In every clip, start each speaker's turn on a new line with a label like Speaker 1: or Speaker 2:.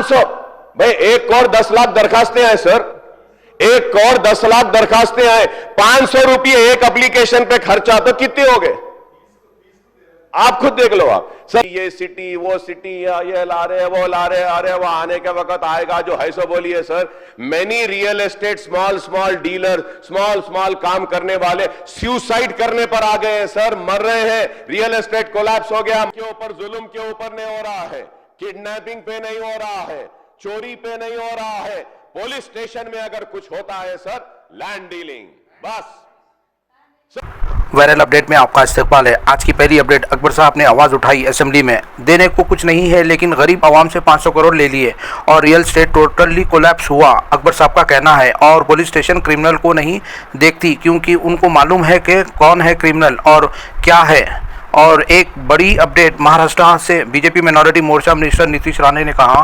Speaker 1: 500 भाई 1 करोड़ 10 लाख दरखास्तें आए सर, 1 करोड़ 10 लाख दरखास्तें आए, 500 रुपये एक एप्लीकेशन पे खर्चा तो कितने हो गए आप खुद देख लो आप सर। ये सिटी वो सिटी ये ला रहे वो ला रहे, अरे वो आने के वक्त आएगा जो है सो बोलिए sir. Many real estate small dealer small काम करने वाले सुसाइड करने पर आ गए हैं सर, मर रहे हैं। रियल एस्टेट कोलैप्स हो गया, के ऊपर जुल्म के ऊपर नहीं हो रहा है, किडनैपिंग पे नहीं हो रहा है, चोरी पे नहीं हो रहा है, पुलिस स्टेशन में अगर कुछ होता है सर लैंड डीलिंग बस।
Speaker 2: वायरल अपडेट में आपका इस्तकबाल है। आज की पहली अपडेट, अकबर साहब ने आवाज़ उठाई असेंबली में, देने को कुछ नहीं है लेकिन गरीब आवाम से 500 करोड़ ले लिए और रियल स्टेट टोटली कोलैप्स हुआ, अकबर साहब का कहना है। और पुलिस स्टेशन क्रिमिनल को नहीं देखती क्योंकि उनको मालूम है कि कौन है क्रिमिनल और क्या है। और एक बड़ी अपडेट, महाराष्ट्र से बीजेपी माइनॉरिटी मोर्चा मिनिस्टर नीतीश राणे ने कहा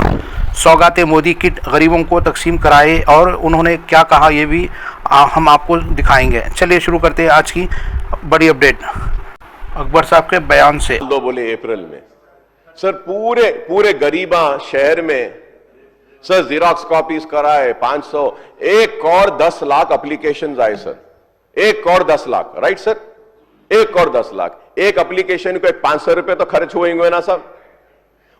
Speaker 2: सौगाते मोदी किट गरीबों को तकसीम कराए, और उन्होंने क्या कहा ये भी हम आपको दिखाएंगे। चलिए शुरू करते हैं आज की बड़ी अपडेट अकबर साहब के बयान से।
Speaker 1: दो बोले अप्रैल में सर पूरे गरीबा शहर में सर जीरोक्स कॉपीज कराए 500, 1 करोड़ 10 लाख एप्लीकेशन आए sir, 1 crore 10 lakh, right sir, 1 crore 10 lakh. एक एप्लीकेशन को 500 रुपए तो खर्च हुएंगे ना साहब,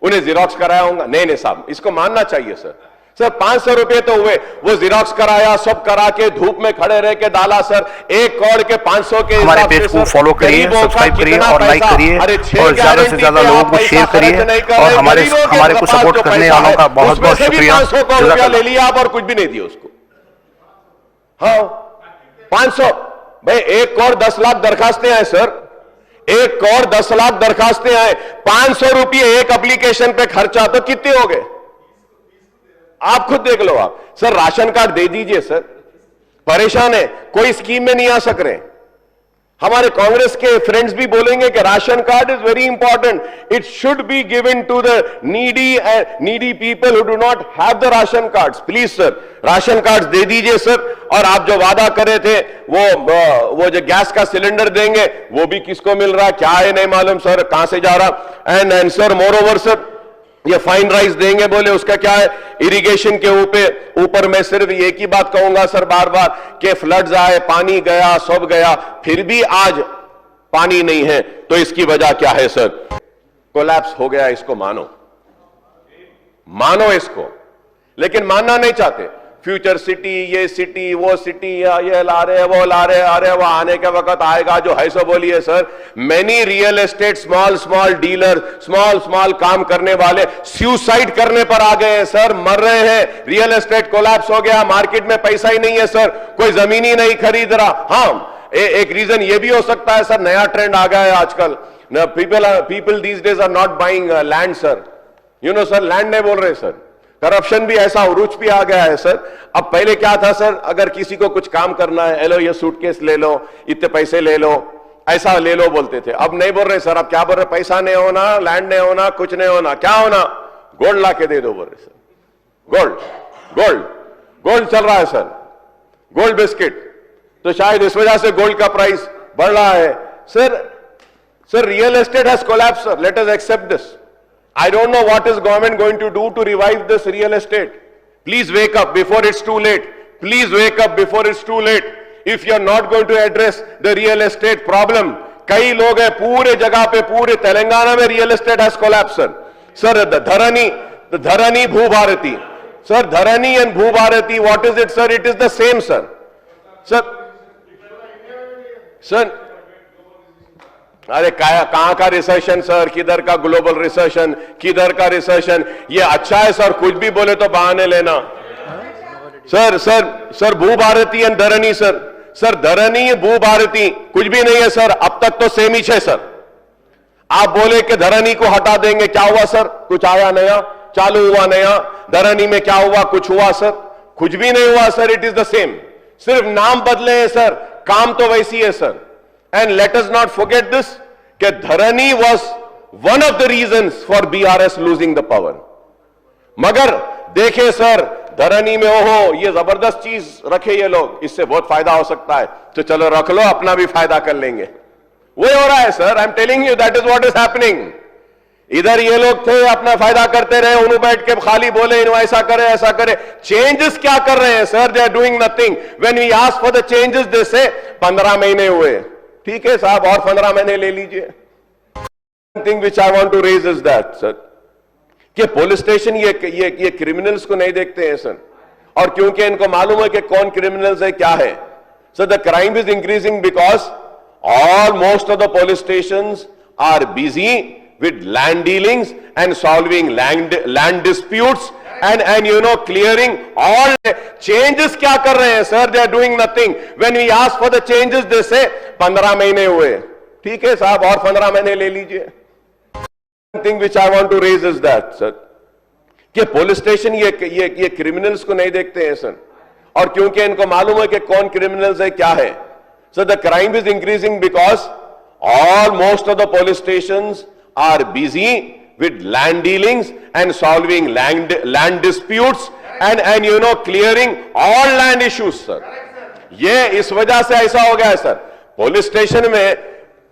Speaker 1: उन्हें जीरोक्स कराया होगा, नहीं साहब इसको मानना चाहिए सर। सर 500 रुपए तो हुए, वो जीरोक्स कराया, सब करा के धूप में खड़े रह के डाला सर। 1 करोड़ के 500 के
Speaker 2: हमारे पेज को फॉलो करिए, सब्सक्राइब करिए और लाइक करिए और ज्यादा से ज्यादा लोगों को शेयर करिए और हमारे को सपोर्ट करने वालों का बहुत बहुत शुक्रिया।
Speaker 1: 500 करोड़ रुपया ले लिया आप और कुछ भी नहीं दिया उसको। हाँ 500 भाई 1 करोड़ 10 लाख दरखास्तें आए सर, 1 करोड़ 10 लाख दरखास्तें आए, 500 रुपये एक एप्लीकेशन पे खर्चा तो कितने हो गए आप खुद देख लो आप। सर राशन कार्ड दे दीजिए सर, परेशान है, कोई स्कीम में नहीं आ सक रहे। हमारे कांग्रेस के फ्रेंड्स भी बोलेंगे कि ration card is very important, it should be given to the needy people who do not have the ration cards. Please sir ration cards दे दीजिए सर। और आप जो वादा कर रहे थे वो जो गैस का सिलेंडर देंगे वो भी किसको मिल रहा क्या है नहीं मालूम सर, कहां से जा रहा। And sir more over sir ये फाइन राइस देंगे बोले, उसका क्या है। इरिगेशन के ऊपर मैं सिर्फ एक ही बात कहूंगा सर बार बार कि फ्लड्स आए, पानी गया, सब गया, फिर भी आज पानी नहीं है, तो इसकी वजह क्या है सर। कोलैप्स हो गया, इसको मानो इसको, लेकिन मानना नहीं चाहते। फ्यूचर सिटी ये सिटी वो सिटी ये ला रहे वो ला रहे, अरे वो आने के वक्त आएगा जो है सो बोलिए sir. Many real estate small dealer small काम करने वाले सुसाइड करने पर आ गए हैं सर, मर रहे हैं। रियल एस्टेट कोलैप्स हो गया, मार्केट में पैसा ही नहीं है सर, कोई जमीन ही नहीं खरीद रहा। हाँ एक रीजन ये भी हो सकता है सर, नया ट्रेंड आ गया है आजकल, people these days are not buying land sir, you know sir, land नहीं बोल रहे सर। करप्शन भी ऐसा उरूज भी आ गया है सर। अब पहले क्या था सर, अगर किसी को कुछ काम करना है, लो ये सूटकेस ले लो, इतने पैसे ले लो, ऐसा ले लो बोलते थे। अब नहीं बोल रहे सर, अब क्या बोल रहे, पैसा नहीं होना, लैंड नहीं होना, कुछ नहीं होना, क्या होना, गोल्ड ला के दे दो बोल रहे सर। गोल्ड चल रहा है सर, गोल्ड बिस्किट, तो शायद इस वजह से गोल्ड का प्राइस बढ़ रहा है sir. Real estate has collapsed sir, let us accept this. I don't know what is government going to do to revive this real estate. Please wake up before it's too late. Please wake up before it's too late. If you're not going to address the real estate problem, कई लोग हैं पूरे जगह पे, पूरे तेलंगाना में real estate has collapsed sir. Sir, the Dharani Bhubharati. Sir, Dharani and Bhubharati, what is it sir? It is the same sir. Sir, अरे कहां का रिसेशन सर, किधर का ग्लोबल रिसेशन, किधर का रिसेशन, ये अच्छा है सर, कुछ भी बोले तो बहाने लेना सर। भूभारती एंड धरनी सर धरनी भूभारती कुछ भी नहीं है सर, अब तक तो सेम ही है सर। आप बोले कि धरनी को हटा देंगे, क्या हुआ सर, कुछ आया नया, चालू हुआ नया। धरनी में क्या हुआ, कुछ हुआ सर, कुछ भी नहीं हुआ sir, it is the same, सिर्फ नाम बदले हैं सर, काम तो वैसी है sir. And let us not forget this, कि धरनी was one of the reasons for BRS losing the power. मगर देखे सर धरनी में ओहो ये जबरदस्त चीज रखे ये लोग, इससे बहुत फायदा हो सकता है, तो चलो रख लो, अपना भी फायदा कर लेंगे। वही हो रहा है sir, I am telling you, that is what is happening. इधर ये लोग थे अपना फायदा करते रहे, उन्होंने बैठ के खाली बोले इन्हों ऐसा करे। चेंजेस क्या कर रहे हैं sir? They are doing nothing. When we ask for the changes they say 15 महीने हुए। ठीक है साहब, और 15 महीने ले लीजिए। Thing which I want to raise is that sir, कि पुलिस स्टेशन ये क्रिमिनल्स को नहीं देखते हैं सर, और क्योंकि इनको मालूम है कि कौन क्रिमिनल्स है क्या है। So the crime is increasing because all most of the police stations are busy with land dealings and solving land disputes and you know clearing all changes। क्या कर रहे हैं sir? They are doing nothing। when we ask for the changes they say 15 महीने हुए। ठीक है साहब, और 15 महीने ले लीजिए। thing which I want to raise is that sir, कि पुलिस स्टेशन ये क्रिमिनल्स को नहीं देखते हैं सर, और क्योंकि इनको मालूम है कि कौन क्रिमिनल्स है क्या है। so the crime is increasing because all most of the police stations are busy with land dealings and solving land disputes and you know clearing all land issues sir। ये इस वजह से ऐसा हो गया है सर। पुलिस स्टेशन में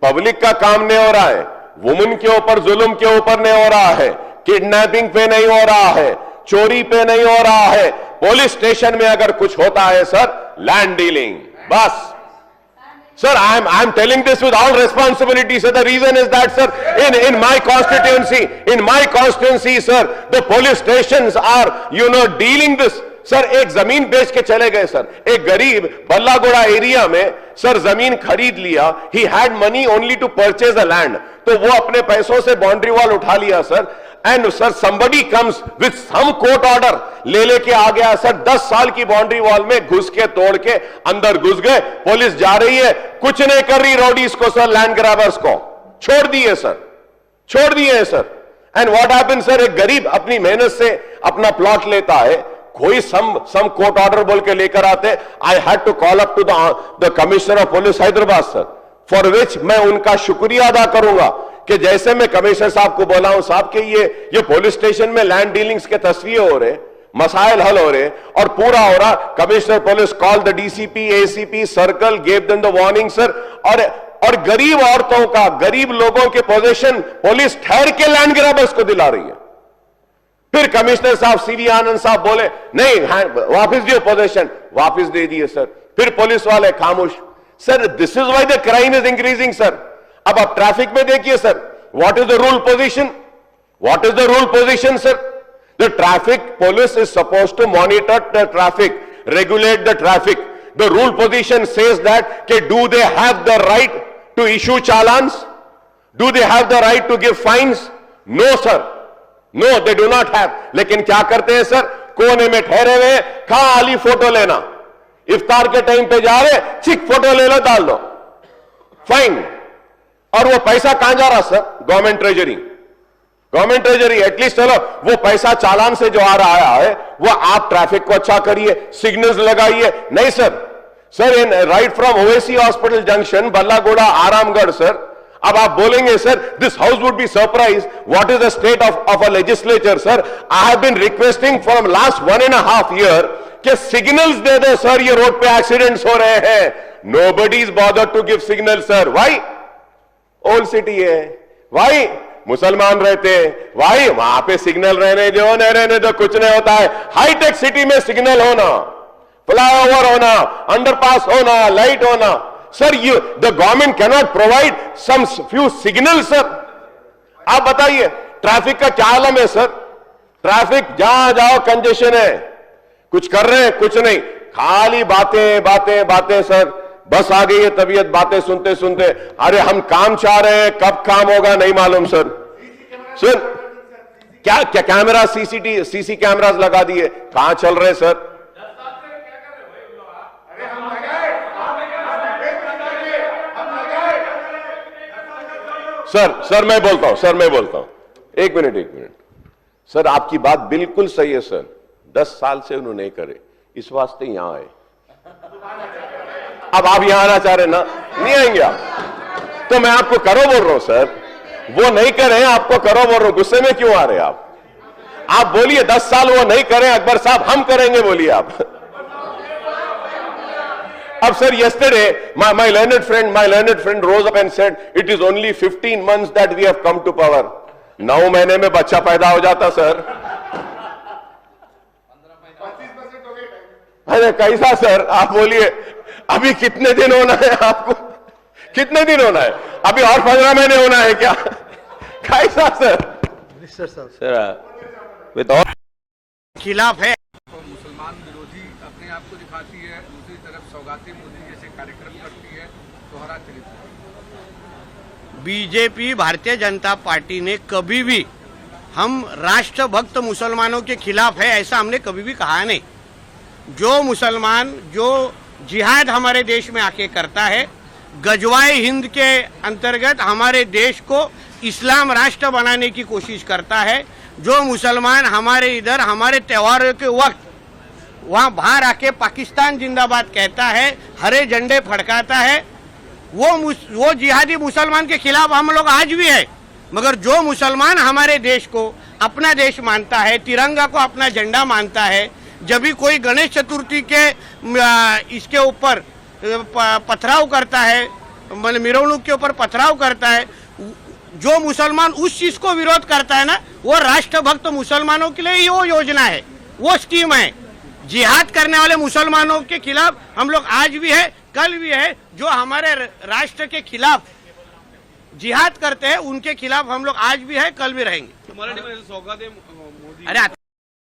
Speaker 1: public का काम नहीं हो रहा है, वुमेन के ऊपर जुल्म के ऊपर नहीं हो रहा है, किडनैपिंग पे नहीं हो रहा है, चोरी पे नहीं हो रहा है। पुलिस स्टेशन में अगर कुछ होता है सर, लैंड डीलिंग बस। Sir, I am telling this with all responsibility, sir. The reason is that, sir, in my constituency, sir, the police stations are, you know, dealing this. Sir एक जमीन बेच के चले गए सर, एक गरीब बल्लागोड़ा area में सर जमीन खरीद लिया। He had money only to purchase a land, तो वो अपने पैसों से बाउंड्री वॉल उठा लिया sir. And sir somebody comes with some court order, ले लेके आ गया सर। 10 साल की बाउंड्री वॉल में घुस के तोड़ के अंदर घुस गए। पुलिस जा रही है, कुछ नहीं कर रही रोडीज को सर, लैंड ग्रैबर्स को छोड़ दिए सर, छोड़ दिए sir. And what happened sir, एक गरीब अपनी मेहनत से अपना प्लॉट लेता है, कोई सम कोर्ट ऑर्डर बोल के लेकर आते। I had to call up to the commissioner of police Hyderabad sir, for which मैं उनका शुक्रिया अदा करूंगा कि जैसे मैं कमिश्नर साहब को बोला हूं साहब कि ये पुलिस स्टेशन में लैंड डीलिंग्स के तस्वीर हो रहे, मसाइल हल हो रहे और पूरा हो रहा। Commissioner police call the DCP ACP circle, gave them the warning sir. और गरीब औरतों का, गरीब लोगों के पोजीशन पुलिस ठहर के लैंड ग्रैबर्स को दिला रही है। फिर कमिश्नर साहब सीवी आनंद साहब बोले नहीं वापस दियो पोजीशन, वापस दे दिए सर। फिर पुलिस वाले खामोश sir. This is why the crime is increasing sir. अब आप ट्रैफिक में देखिए sir, what is the rule position, what is the rule position sir. The traffic police is suppose to monitor the traffic, regulate the traffic. The rule position says that कि do they have the right to issue challans, do they have the right to give fines? No sir, no they do not have. लेकिन क्या करते हैं sir, कोने में ठहरे हुए खाली फोटो लेना, इफ्तार के टाइम पे जा रहे, चिक फोटो ले लो, डाल दो फाइन। और वो पैसा कहां जा रहा sir? Government treasury, government treasury. At least चलो वो पैसा चालान से जो आ रहा है वो आप ट्रैफिक को अच्छा करिए, सिग्नल्स लगाइए। नहीं sir, sir in right from Owaisi hospital junction Ballagoda Aramghar sir, अब आप बोलेंगे sir this house would be surprise what is the state of a legislature sir. I have been requesting from last 1.5 year कि signals दे दो sir, ये road पे accidents हो रहे हैं। Nobody is bothered to give signal sir. Why? Old city है, भाई मुसलमान रहते हैं, भाई वहां पे सिग्नल रहने दो, नहीं रहने दो, कुछ नहीं होता है। हाईटेक सिटी में सिग्नल होना, फ्लाईओवर होना, अंडरपास होना, लाइट होना sir, you the government can not provide some few signal sir. आप बताइए ट्रैफिक का क्या आलम है सर? ट्रैफिक जहां जाओ कंजेशन है, कुछ कर रहे हैं कुछ नहीं, खाली बातें बातें बातें सर। बस आ गई है तबीयत बातें सुनते सुनते। अरे हम काम चाह रहे हैं, कब काम होगा नहीं मालूम सर। सर क्या क्या कैमरा सीसी कैमरास लगा दिए, कहां चल रहे सर? सर मैं बोलता हूं एक मिनट सर, आपकी बात बिल्कुल सही है सर। 10 साल से उन्होंने नहीं करे, इस वास्ते यहां आए। अब आप यहां आना चाह रहे ना, नहीं आएंगे आप, तो मैं आपको करो बोल रहा हूं सर, वो नहीं करे आपको करो बोल रहा हूं। गुस्से में क्यों आ रहे हैं आप बोलिए 10 साल वो नहीं करें अकबर साहब, हम करेंगे, बोलिए आप। अब sir, yesterday my learned friend rose up and said it is only 15 months that we have come to power. 9 महीने में बच्चा पैदा हो जाता सर। अरे कैसा सर, आप बोलिए अभी कितने दिन होना है आपको, कितने दिन होना है अभी, और 15 महीने होना है क्या? कैसा सर? सर विद ऑल
Speaker 3: खिलाफ है।
Speaker 4: मुसलमान विरोधी अपने आप को दिखाती है, दूसरी तरफ सौगाती मोदी जैसे कार्यक्रम करती है, दोहरा चरित्र।
Speaker 3: बीजेपी भारतीय जनता पार्टी ने कभी भी हम राष्ट्रभक्त मुसलमानों के खिलाफ है ऐसा हमने कभी भी कहा नहीं। जो मुसलमान जो जिहाद हमारे देश में आके करता है, गजवाए हिंद के अंतर्गत हमारे देश को इस्लाम राष्ट्र बनाने की कोशिश करता है, जो मुसलमान हमारे इधर हमारे त्योहारों के वक्त वहाँ बाहर आके पाकिस्तान जिंदाबाद कहता है, हरे झंडे फड़काता है, वो जिहादी मुसलमान के खिलाफ हम लोग आज भी है। मगर जो मुसलमान हमारे देश को अपना देश मानता है, तिरंगा को अपना झंडा मानता है, जब भी कोई गणेश चतुर्थी के इसके ऊपर पथराव करता है, मतलब मिरवणूक के ऊपर पथराव करता है, जो मुसलमान उस चीज को विरोध करता है ना, वो राष्ट्रभक्त मुसलमानों के लिए ही वो योजना है, वो स्कीम है। जिहाद करने वाले मुसलमानों के खिलाफ हम लोग आज भी है, कल भी है। जो हमारे राष्ट्र के खिलाफ जिहाद करते हैं उनके खिलाफ हम लोग आज भी है, कल भी रहेंगे।
Speaker 4: मराठी में सौगाते मोदी
Speaker 3: अरे